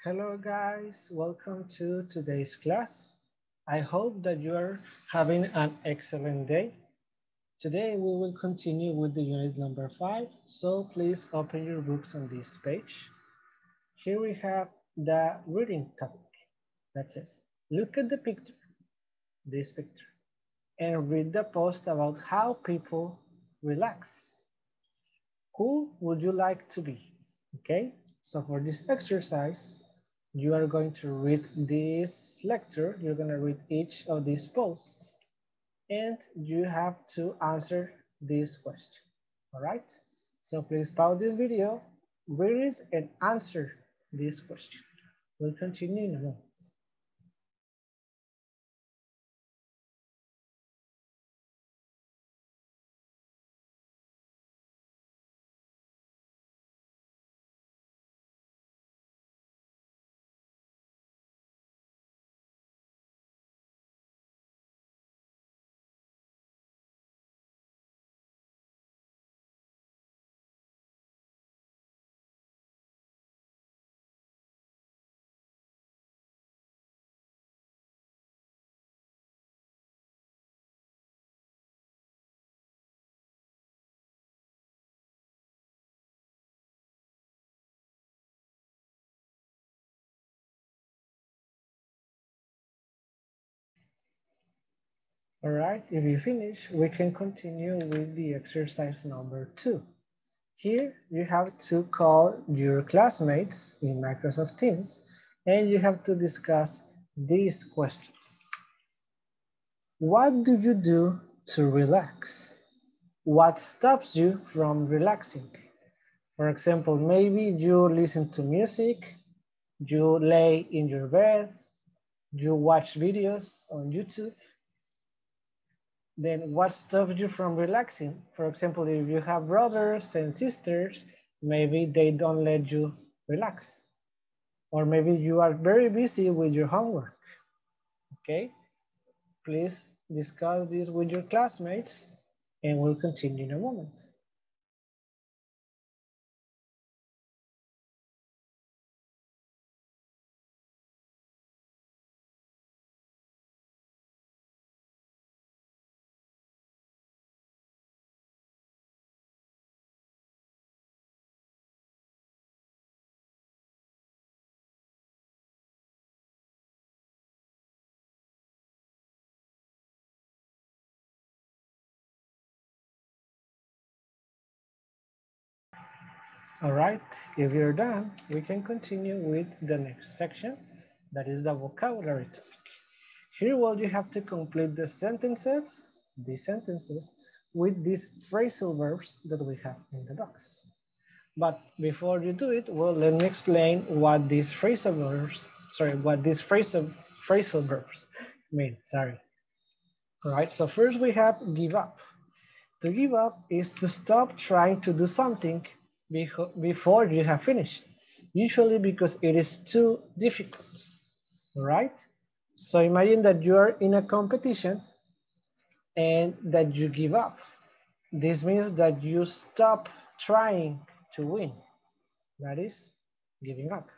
Hello guys, welcome to today's class. I hope that you are having an excellent day. Today we will continue with the unit number 5, so please open your books on this page. Here we have the reading topic that says, look at the picture, this picture, and read the post about how people relax. Who would you like to be? Okay, so for this exercise, you are going to read this lecture, you're going to read each of these posts, and you have to answer this question. All right, so please pause this video, read it, and answer this question. We'll continue in a moment. All right, if you finish, we can continue with the exercise number 2. Here you have to call your classmates in Microsoft Teams and you have to discuss these questions. What do you do to relax? What stops you from relaxing? For example, maybe you listen to music, you lay in your bed, you watch videos on YouTube. Then what stops you from relaxing? For example, if you have brothers and sisters, maybe they don't let you relax. Or maybe you are very busy with your homework. Okay, please discuss this with your classmates and we'll continue in a moment. All right, if you're done, we can continue with the next section, that is the vocabulary topic. Here, well, you have to complete the sentences, with these phrasal verbs that we have in the box. But before you do it, well, let me explain what these phrasal verbs mean, sorry. All right, so first we have give up. To give up is to stop trying to do something before you have finished, usually because it is too difficult, all right? So imagine that you are in a competition and that you give up. This means that you stop trying to win, that is giving up.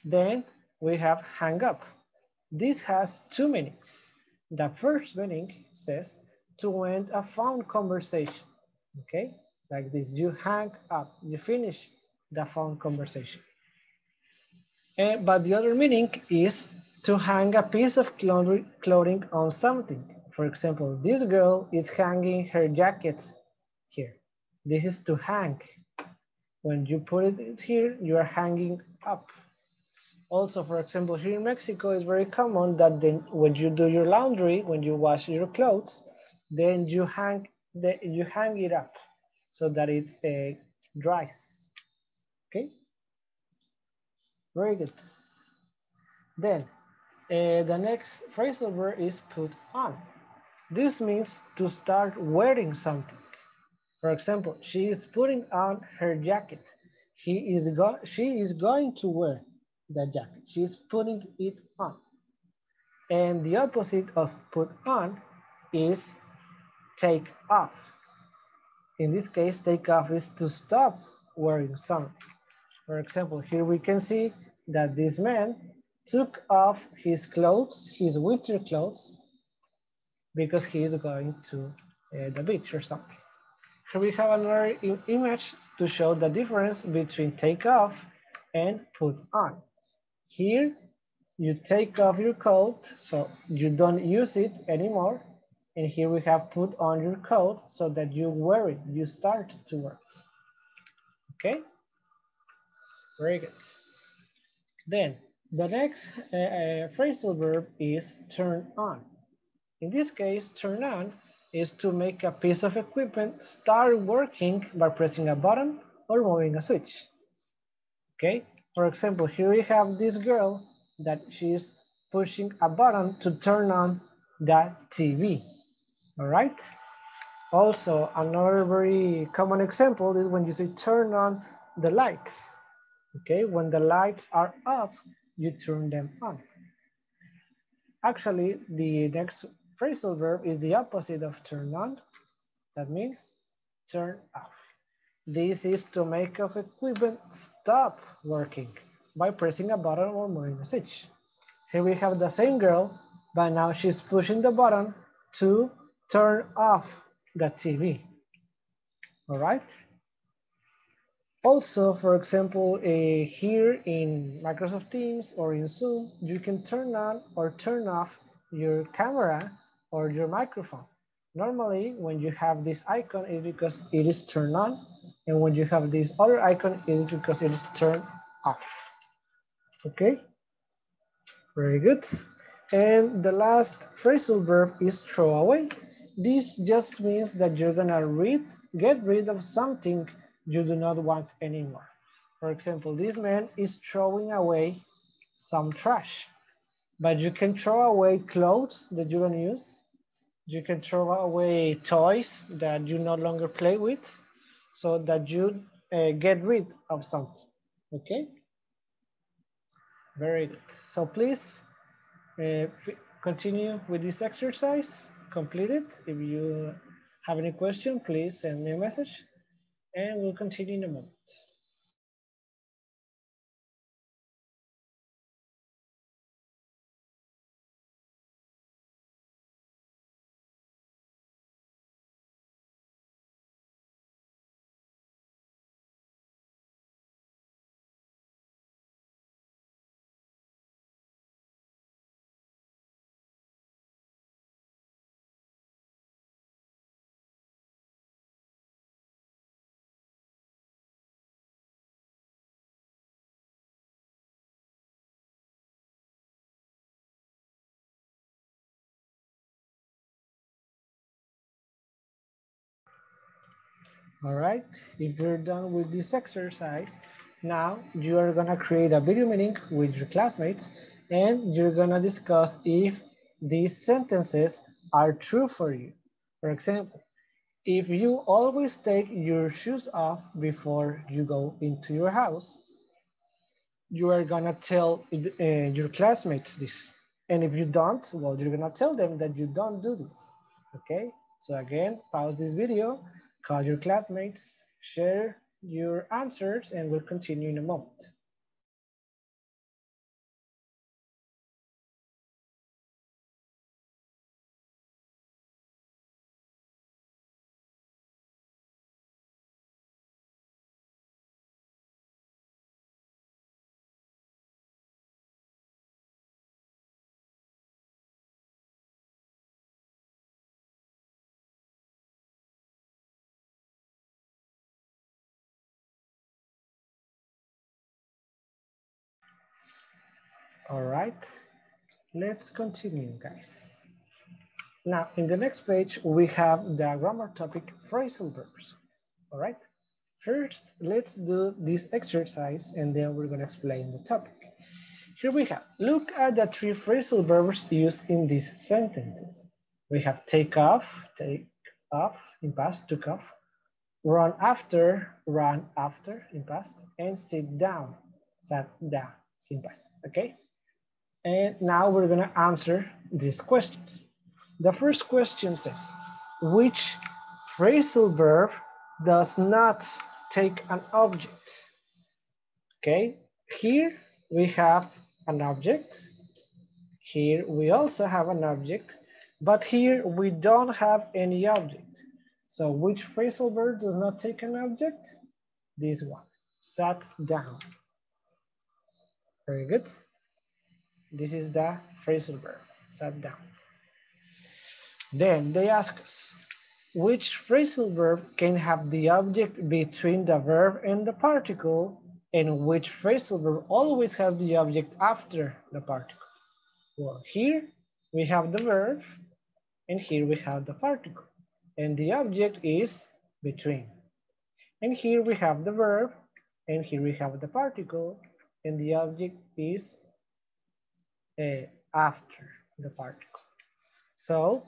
Then we have hang up. This has two meanings. The first meaning says to end a phone conversation, okay? Like this, you hang up, you finish the phone conversation. But the other meaning is to hang a piece of clothing on something. For example, this girl is hanging her jacket here. This is to hang. When you put it here, you are hanging up. Also, for example, here in Mexico, it's very common that then when you do your laundry, when you wash your clothes, then you hang it up so that it dries. Okay, very good. Then the next phrasal verb is put on. This means to start wearing something. For example, she is putting on her jacket. She is going to wear the jacket. She is putting it on. And the opposite of put on is take off. In this case, take off is to stop wearing something. For example, here we can see that this man took off his clothes, his winter clothes, because he is going to the beach or something. Here we have another image to show the difference between take off and put on. Here, you take off your coat, so you don't use it anymore. And here we have put on your coat so that you wear it, you start to wear it. Okay, very good. Then the next phrasal verb is turn on. In this case, turn on is to make a piece of equipment start working by pressing a button or moving a switch. Okay, for example, here we have this girl that she's pushing a button to turn on the TV. All right. Also, another very common example is when you say turn on the lights. Okay, when the lights are off, you turn them on. Actually, the next phrasal verb is the opposite of turn on. That means turn off. This is to make of equipment stop working by pressing a button or moving a switch. Here we have the same girl, but now she's pushing the button to turn off the TV. All right. Also, for example, here in Microsoft Teams or in Zoom, you can turn on or turn off your camera or your microphone. Normally, when you have this icon, it's because it is turned on, and when you have this other icon, it is because it is turned off. Okay, very good. And the last phrasal verb is throw away. This just means that you're gonna get rid of something you do not want anymore. For example, this man is throwing away some trash, but you can throw away clothes that you don't use. You can throw away toys that you no longer play with, so that you get rid of something. Okay, very good. So please continue with this exercise, complete it. If you have any question, please send me a message and we'll continue in a moment. All right, if you're done with this exercise, now you are gonna create a video meeting with your classmates and you're gonna discuss if these sentences are true for you. For example, if you always take your shoes off before you go into your house, you are gonna tell your classmates this. And if you don't, well, you're gonna tell them that you don't do this, okay? So again, pause this video, call your classmates, share your answers, and we'll continue in a moment. All right, let's continue, guys. Now, in the next page, we have the grammar topic phrasal verbs. All right, first, let's do this exercise and then we're gonna explain the topic. Here we have, look at the three phrasal verbs used in these sentences. We have take off in past, took off, run after in past, and sit down, sat down in past, okay? And now we're gonna answer these questions. The first question says, which phrasal verb does not take an object? Okay, here we have an object. Here we also have an object, but here we don't have any object. So which phrasal verb does not take an object? This one, sat down. Very good. This is the phrasal verb, sat down. Then they ask us, which phrasal verb can have the object between the verb and the particle, and which phrasal verb always has the object after the particle? Well, here we have the verb, and here we have the particle, and the object is between. And here we have the verb, and here we have the particle, and the object is after the particle. So,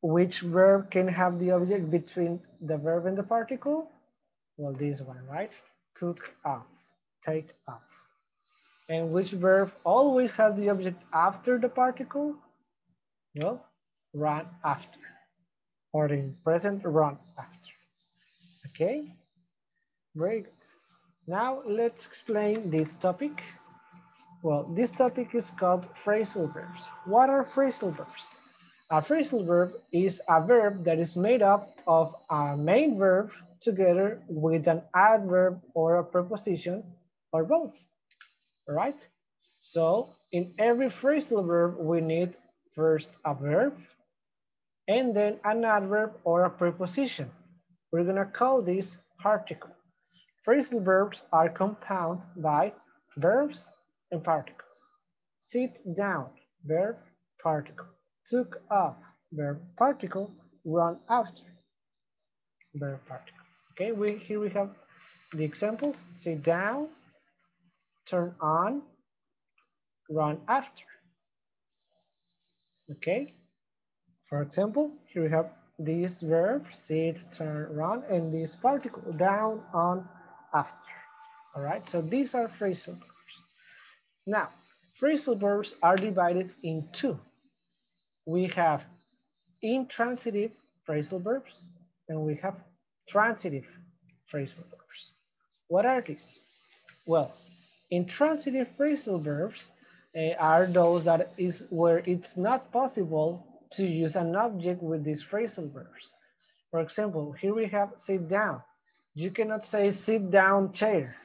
which verb can have the object between the verb and the particle? Well, this one, right? Took off, take off. And which verb always has the object after the particle? Well, run after, or in present, run after. Okay, very good. Now let's explain this topic. Well, this topic is called phrasal verbs. What are phrasal verbs? A phrasal verb is a verb that is made up of a main verb together with an adverb or a preposition or both, right? So in every phrasal verb, we need first a verb and then an adverb or a preposition. We're gonna call this particle. Phrasal verbs are compounded by verbs and particles. Sit down, verb, particle. Took off, verb, particle. Run after, verb, particle. Okay, here we have the examples. Sit down, turn on, run after. Okay, for example, here we have this verb, sit, turn, run, and this particle, down, on, after. All right, so these are phrasal verbs. Now, phrasal verbs are divided in two. We have intransitive phrasal verbs and we have transitive phrasal verbs. What are these? Well, intransitive phrasal verbs are those that is where it's not possible to use an object with these phrasal verbs. For example, here we have sit down. You cannot say sit down chair.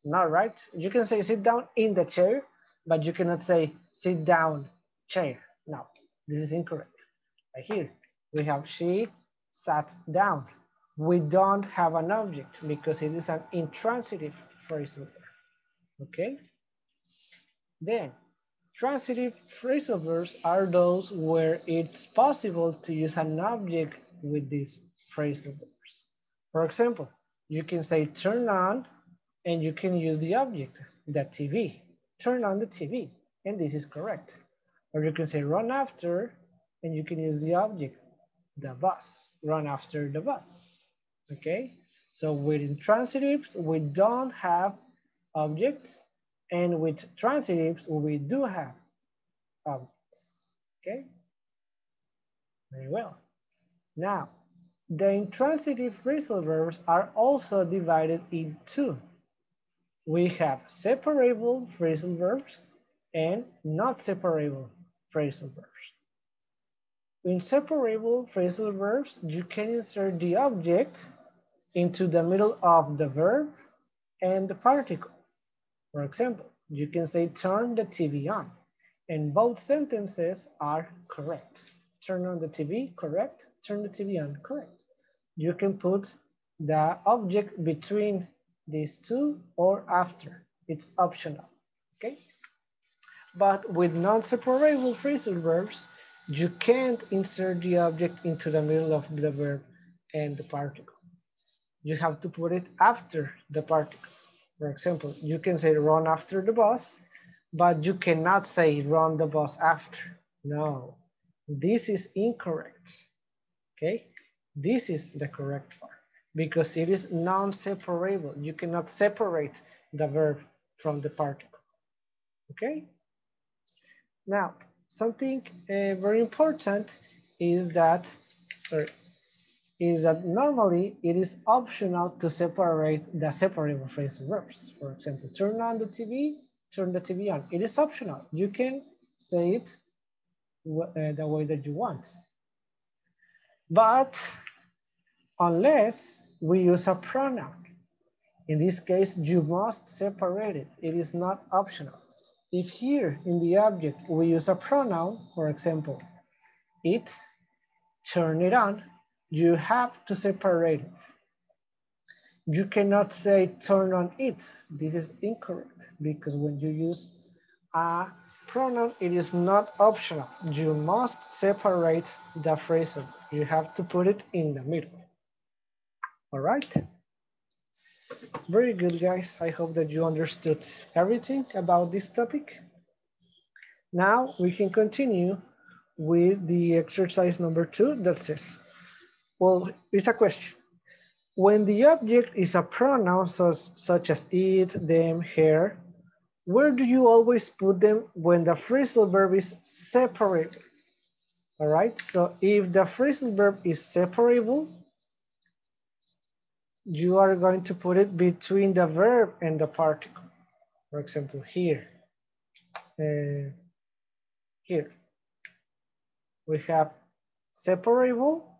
Not right. You can say sit down in the chair, but you cannot say sit down chair. No, this is incorrect. Right here, we have she sat down. We don't have an object because it is an intransitive phrasal verb. Okay? Then, transitive phrasal verbs are those where it's possible to use an object with these phrasal verbs. For example, you can say turn on and you can use the object, the TV. Turn on the TV, and this is correct. Or you can say run after and you can use the object, the bus. Run after the bus. Okay? So with intransitives, we don't have objects, and with transitives, we do have objects. Okay? Very well. Now, the intransitive phrasal verbs are also divided in two. We have separable phrasal verbs and not separable phrasal verbs. In separable phrasal verbs, you can insert the object into the middle of the verb and the particle. For example, you can say turn the TV on, and both sentences are correct. Turn on the TV, correct. Turn the TV on, correct. You can put the object between these two or after. It's optional, okay? But with non-separable phrasal verbs, you can't insert the object into the middle of the verb and the particle. You have to put it after the particle. For example, you can say run after the bus, but you cannot say run the bus after. No, this is incorrect. Okay, this is the correct form because it is non-separable. You cannot separate the verb from the particle. Okay. Now, something very important is that, normally it is optional to separate the separable phrasal verbs. For example, turn on the TV, turn the TV on. It is optional. You can say it the way that you want. But unless we use a pronoun. In this case, you must separate it. It is not optional. If here in the object we use a pronoun, for example, it, turn it on, you have to separate it. You cannot say turn on it. This is incorrect because when you use a pronoun, it is not optional. You must separate the phrasal. You have to put it in the middle. All right. Very good, guys. I hope that you understood everything about this topic. Now we can continue with the exercise number 2 that says, well, it's a question. When the object is a pronoun such as it, them, her, where do you always put them when the phrasal verb is separated? All right, so if the phrasal verb is separable, you are going to put it between the verb and the particle. For example, here. Here. We have separable.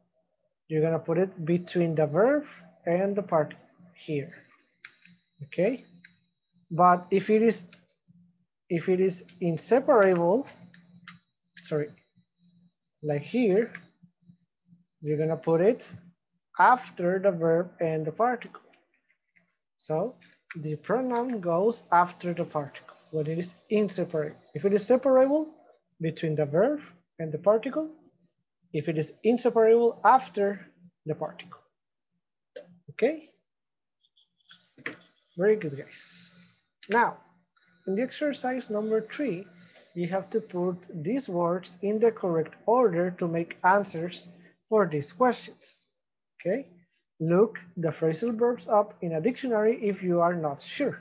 You're going to put it between the verb and the particle here. Okay? But if it is inseparable, sorry, like here, you're going to put it after the verb and the particle. So the pronoun goes after the particle when it is inseparable. If it is separable, between the verb and the particle. If it is inseparable, after the particle. Okay? Very good, guys. Now, in the exercise number 3, you have to put these words in the correct order to make answers for these questions. Okay? Look the phrasal verbs up in a dictionary if you are not sure.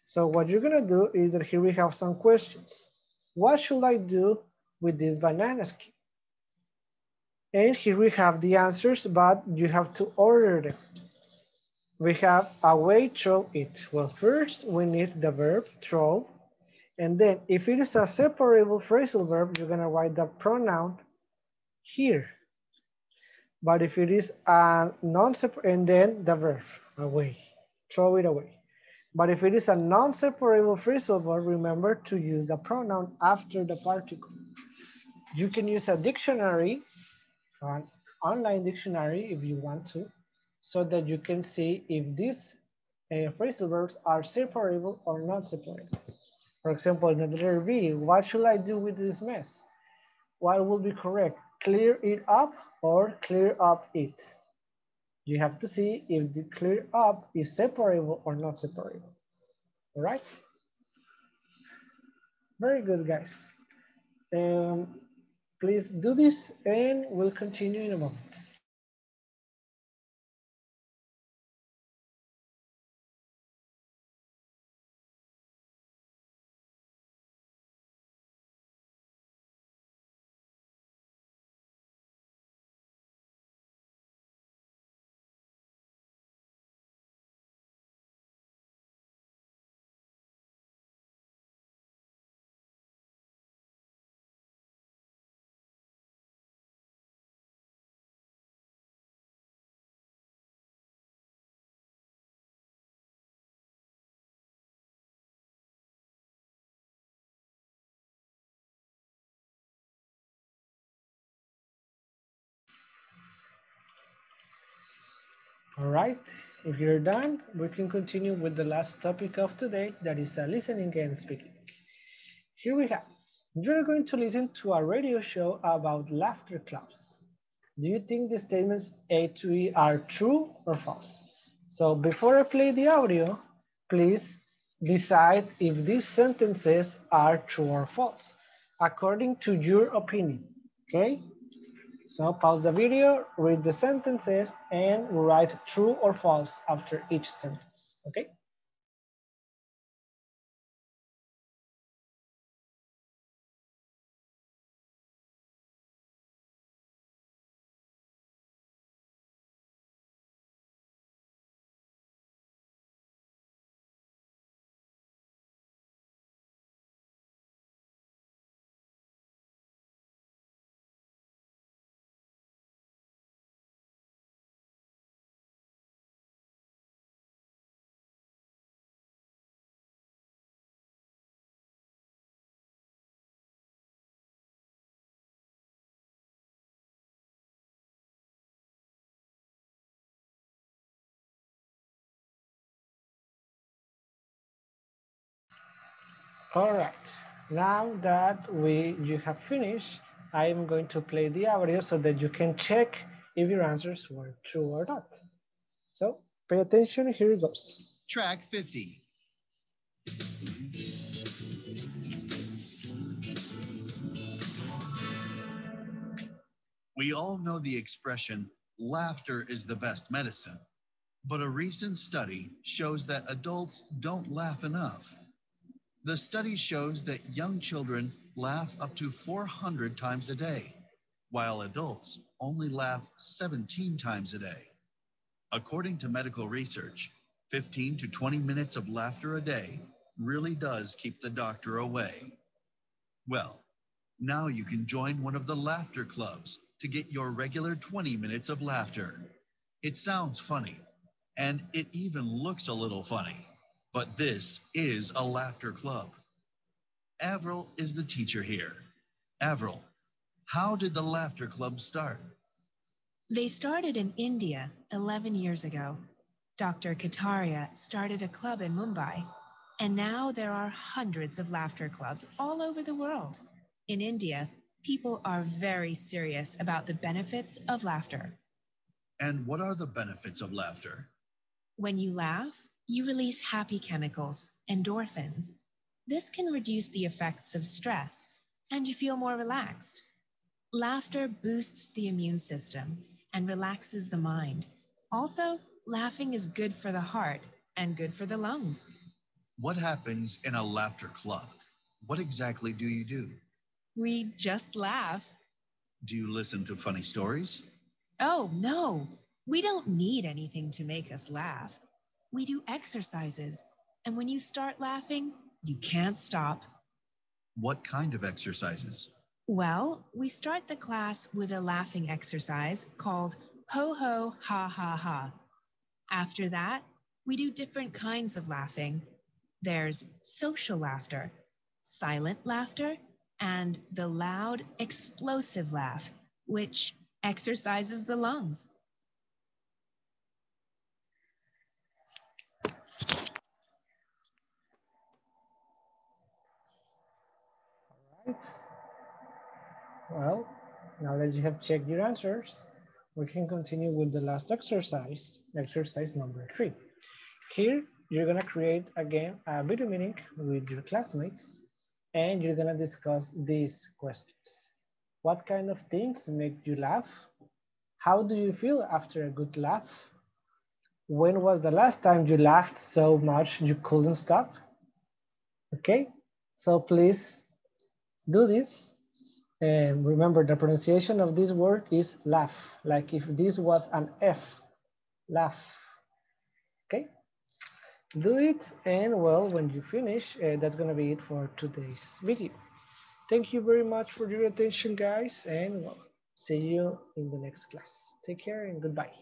So what you're gonna do is that here we have some questions. What should I do with this banana skin? And here we have the answers, but you have to order them. We have away, throw, it. Well, first we need the verb throw. And then if it is a separable phrasal verb, you're gonna write the pronoun here. But if it is a non-separable, and then the verb, away, throw it away. But if it is a non-separable phrasal verb, remember to use the pronoun after the particle. You can use a dictionary, an online dictionary if you want to, so that you can see if these phrasal verbs are separable or not separable. For example, in the letter B, what should I do with this mess? What will be correct? Clear it up or clear up it? You have to see if the clear up is separable or not separable. All right? Very good, guys. Please do this and we'll continue in a moment. All right, if you're done, we can continue with the last topic of today, that is listening and speaking. Here we have, you're going to listen to a radio show about laughter clubs. Do you think the statements A to E are true or false? So before I play the audio, please decide if these sentences are true or false, according to your opinion, okay? So pause the video, read the sentences, and write true or false after each sentence, okay? All right. Now that you have finished, I am going to play the audio so that you can check if your answers were true or not. So pay attention, here it goes. Track 50. We all know the expression, laughter is the best medicine. But a recent study shows that adults don't laugh enough. The study shows that young children laugh up to 400 times a day, while adults only laugh 17 times a day. According to medical research, 15 to 20 minutes of laughter a day really does keep the doctor away. Well, now you can join one of the laughter clubs to get your regular 20 minutes of laughter. It sounds funny, and it even looks a little funny, but this is a laughter club. Avril is the teacher here. Avril, how did the laughter club start? They started in India 11 years ago. Dr. Kataria started a club in Mumbai, and now there are hundreds of laughter clubs all over the world. In India, people are very serious about the benefits of laughter. And what are the benefits of laughter? When you laugh, you release happy chemicals, endorphins. This can reduce the effects of stress, and you feel more relaxed. Laughter boosts the immune system and relaxes the mind. Also, laughing is good for the heart and good for the lungs. What happens in a laughter club? What exactly do you do? We just laugh. Do you listen to funny stories? Oh, no, we don't need anything to make us laugh. We do exercises, and when you start laughing, you can't stop. What kind of exercises? Well, we start the class with a laughing exercise called ho ho ha ha ha. After that, we do different kinds of laughing. There's social laughter, silent laughter, and the loud, explosive laugh, which exercises the lungs. Right. Well, now that you have checked your answers, we can continue with the last exercise, exercise number 3. Here, you're gonna create again a video meeting with your classmates and you're gonna discuss these questions. What kind of things make you laugh? How do you feel after a good laugh? When was the last time you laughed so much you couldn't stop? Okay, so please do this. And remember, the pronunciation of this word is laugh, like if this was an F, laugh. Okay, do it, and well, when you finish, that's gonna be it for today's video. Thank you very much for your attention, guys, and well, see you in the next class. Take care and goodbye.